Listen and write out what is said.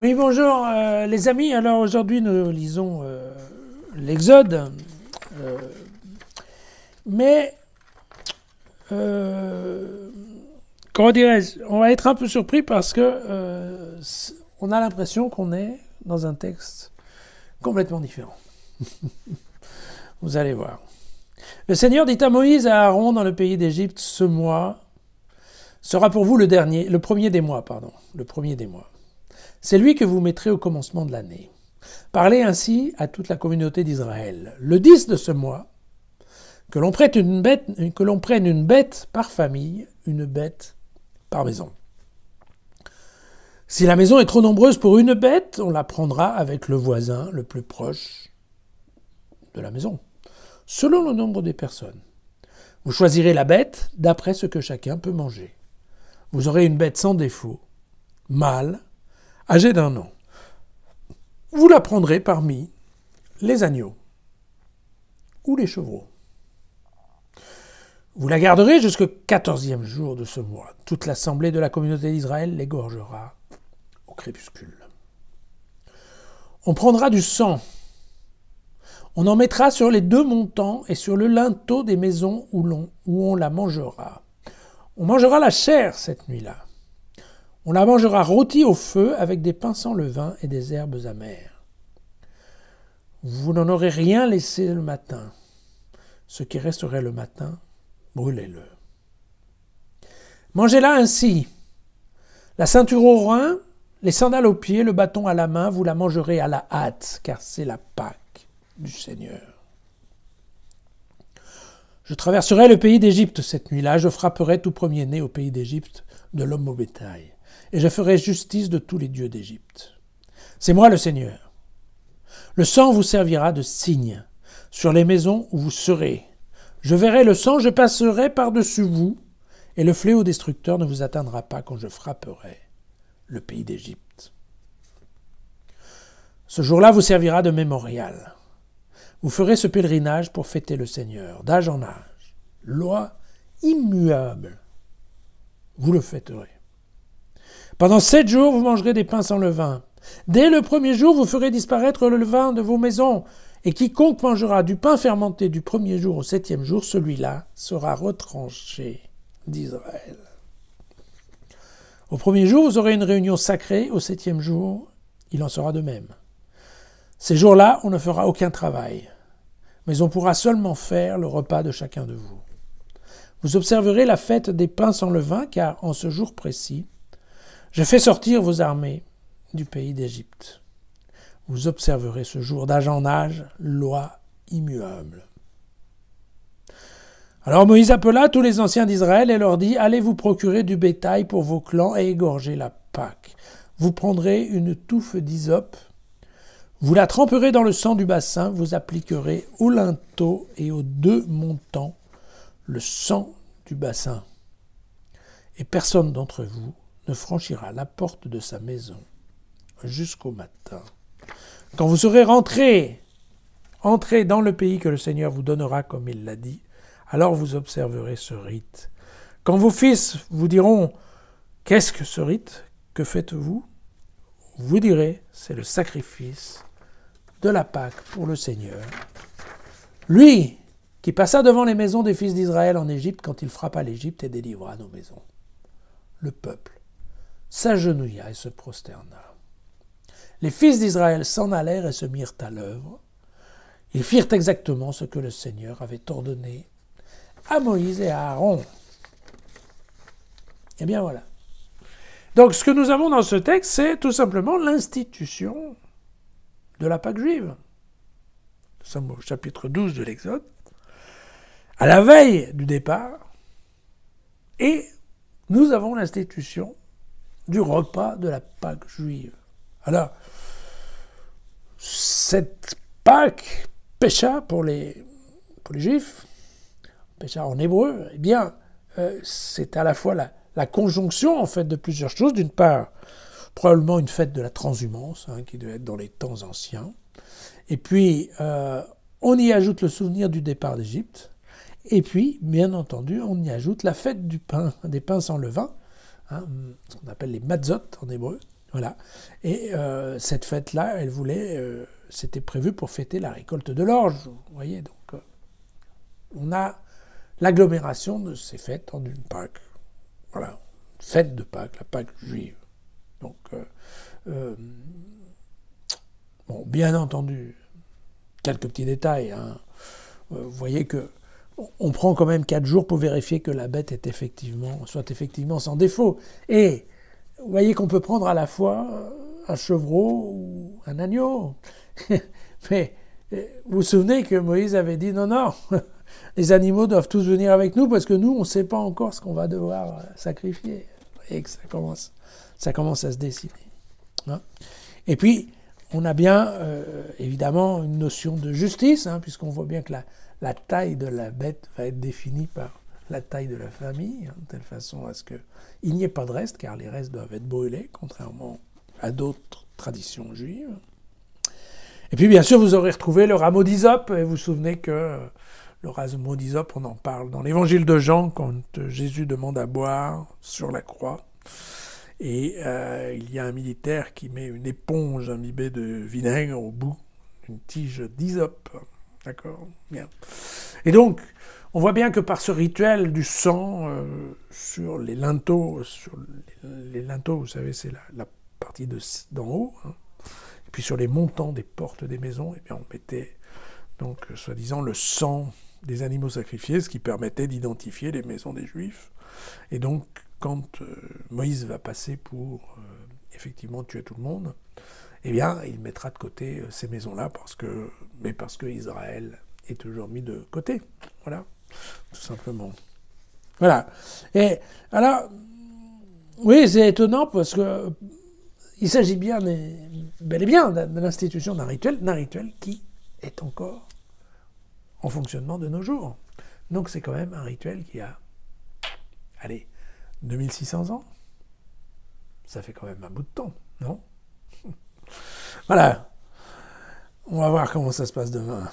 Oui, bonjour les amis. Alors aujourd'hui nous lisons l'Exode, euh, mais comment dirais-je, on va être un peu surpris parce que on a l'impression qu'on est dans un texte complètement différent. Vous allez voir. Le Seigneur dit à Moïse et à Aaron dans le pays d'Égypte, ce mois sera pour vous le premier des mois, le premier des mois. C'est lui que vous mettrez au commencement de l'année. Parlez ainsi à toute la communauté d'Israël. Le 10 de ce mois, que l'on prenne une bête par famille, une bête par maison. Si la maison est trop nombreuse pour une bête, on la prendra avec le voisin le plus proche de la maison, selon le nombre des personnes. Vous choisirez la bête d'après ce que chacun peut manger. Vous aurez une bête sans défaut, mâle, âgée d'1 an. Vous la prendrez parmi les agneaux ou les chevreaux. Vous la garderez jusqu'au 14e jour de ce mois. Toute l'assemblée de la communauté d'Israël l'égorgera au crépuscule. On prendra du sang. On en mettra sur les 2 montants et sur le linteau des maisons où on la mangera. On mangera la chair cette nuit-là. On la mangera rôtie au feu avec des pains sans levain et des herbes amères. Vous n'en aurez rien laissé le matin. Ce qui resterait le matin, brûlez-le. Mangez-la ainsi. La ceinture au rein, les sandales aux pieds, le bâton à la main, vous la mangerez à la hâte, car c'est la Pâque du Seigneur. Je traverserai le pays d'Égypte cette nuit-là, je frapperai tout premier-né au pays d'Égypte de l'homme au bétail, et je ferai justice de tous les dieux d'Égypte. C'est moi le Seigneur. Le sang vous servira de signe sur les maisons où vous serez. Je verrai le sang, je passerai par-dessus vous, et le fléau destructeur ne vous atteindra pas quand je frapperai le pays d'Égypte. Ce jour-là vous servira de mémorial. Vous ferez ce pèlerinage pour fêter le Seigneur, d'âge en âge. Loi immuable. Vous le fêterez. Pendant 7 jours, vous mangerez des pains sans levain. Dès le premier jour, vous ferez disparaître le levain de vos maisons. Et quiconque mangera du pain fermenté du premier jour au 7e jour, celui-là sera retranché d'Israël. Au premier jour, vous aurez une réunion sacrée. Au 7e jour, il en sera de même. Ces jours-là, on ne fera aucun travail, mais on pourra seulement faire le repas de chacun de vous. Vous observerez la fête des pains sans levain, car en ce jour précis, je fais sortir vos armées du pays d'Égypte. Vous observerez ce jour d'âge en âge, loi immuable. Alors Moïse appela tous les anciens d'Israël et leur dit « Allez vous procurer du bétail pour vos clans et égorger la Pâque. Vous prendrez une touffe d'hysope, vous la tremperez dans le sang du bassin, vous appliquerez au linteau et aux 2 montants le sang du bassin. Et personne d'entre vous ne franchira la porte de sa maison jusqu'au matin. Quand vous serez rentrés dans le pays que le Seigneur vous donnera comme il l'a dit, alors vous observerez ce rite. Quand vos fils vous diront « Qu'est-ce que ce rite? Que faites-vous » vous direz « C'est le sacrifice de la Pâque pour le Seigneur. Lui qui passa devant les maisons des fils d'Israël en Égypte quand il frappa l'Égypte et délivra nos maisons. » Le peuple s'agenouilla et se prosterna. Les fils d'Israël s'en allèrent et se mirent à l'œuvre. Ils firent exactement ce que le Seigneur avait ordonné à Moïse et à Aaron. Et bien voilà. Donc ce que nous avons dans ce texte, c'est tout simplement l'institution de la Pâque juive. Nous sommes au chapitre 12 de l'Exode, à la veille du départ, et nous avons l'institution du repas de la Pâque juive. Alors, cette Pâque, Pécha pour les Juifs, Pécha en hébreu, eh bien, c'est à la fois la conjonction en fait de plusieurs choses. D'une part, probablement une fête de la transhumance, qui devait être dans les temps anciens. Et puis, on y ajoute le souvenir du départ d'Égypte. Et puis, bien entendu, on y ajoute la fête des pains sans levain, ce qu'on appelle les matzot en hébreu. Voilà. Et cette fête-là, elle voulait, c'était prévu pour fêter la récolte de l'orge. Vous voyez, donc on a l'agglomération de ces fêtes en une Pâque. Voilà, fête de Pâques, la Pâque juive. Donc, bon, bien entendu, quelques petits détails. Hein. Vous voyez que on prend quand même 4 jours pour vérifier que la bête soit effectivement sans défaut. Et vous voyez qu'on peut prendre à la fois un chevreau ou un agneau. Mais vous vous souvenez que Moïse avait dit non, non, les animaux doivent tous venir avec nous parce que nous, on ne sait pas encore ce qu'on va devoir sacrifier. Et que ça commence à se dessiner. Hein. Et puis, on a bien, évidemment, une notion de justice, hein, puisqu'on voit bien que la taille de la bête va être définie par la taille de la famille, hein, de telle façon à ce qu'il n'y ait pas de reste, car les restes doivent être brûlés, contrairement à d'autres traditions juives. Et puis, bien sûr, vous aurez retrouvé le rameau d'hysope, et vous vous souvenez que le rameau d'hysope, on en parle dans l'évangile de Jean, quand Jésus demande à boire sur la croix. Et il y a un militaire qui met une éponge imbibée de vinaigre au bout, une tige d'hysope. D'accord ? Bien. Et donc, on voit bien que par ce rituel du sang sur les linteaux, vous savez, c'est la partie d'en haut, hein, et puis sur les montants des portes des maisons, eh bien, on mettait donc, soi-disant, le sang des animaux sacrifiés, ce qui permettait d'identifier les maisons des Juifs. Et donc, quand Moïse va passer pour effectivement tuer tout le monde, eh bien, il mettra de côté ces maisons-là parce que Israël est toujours mis de côté. Voilà, tout simplement. Voilà. Et alors, oui, c'est étonnant parce que il s'agit bien, bel et bien, de l'institution d'un rituel qui est encore en fonctionnement de nos jours. Donc, c'est quand même un rituel qui a, allez, 2600 ans. Ça fait quand même un bout de temps, non ? Voilà. On va voir comment ça se passe demain.